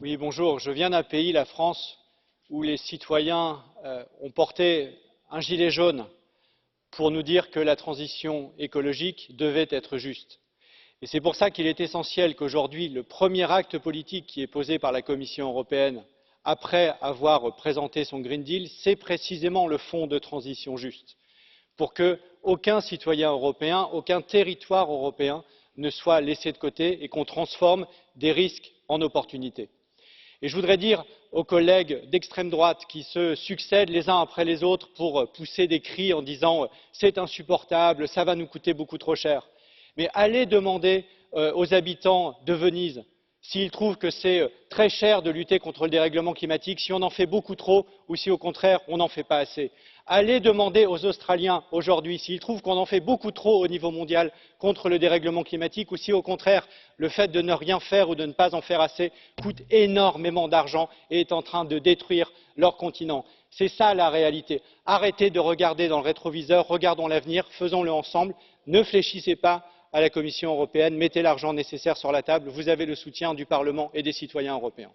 Oui, bonjour. Je viens d'un pays, la France, où les citoyens ont porté un gilet jaune pour nous dire que la transition écologique devait être juste. Et c'est pour ça qu'il est essentiel qu'aujourd'hui, le premier acte politique qui est posé par la Commission européenne, après avoir présenté son Green Deal, c'est précisément le fonds de transition juste, pour qu'aucun citoyen européen, aucun territoire européen ne soit laissé de côté et qu'on transforme des risques en opportunités. Et je voudrais dire aux collègues d'extrême droite qui se succèdent les uns après les autres pour pousser des cris en disant c'est insupportable, ça va nous coûter beaucoup trop cher. Mais allez demander aux habitants de Venise s'ils trouvent que c'est très cher de lutter contre le dérèglement climatique, si on en fait beaucoup trop ou si au contraire on n'en fait pas assez. Allez demander aux Australiens aujourd'hui s'ils trouvent qu'on en fait beaucoup trop au niveau mondial contre le dérèglement climatique ou si au contraire le fait de ne rien faire ou de ne pas en faire assez coûte énormément d'argent et est en train de détruire leur continent. C'est ça la réalité. Arrêtez de regarder dans le rétroviseur, regardons l'avenir, faisons-le ensemble. Ne fléchissez pas à la Commission européenne, mettez l'argent nécessaire sur la table, vous avez le soutien du Parlement et des citoyens européens.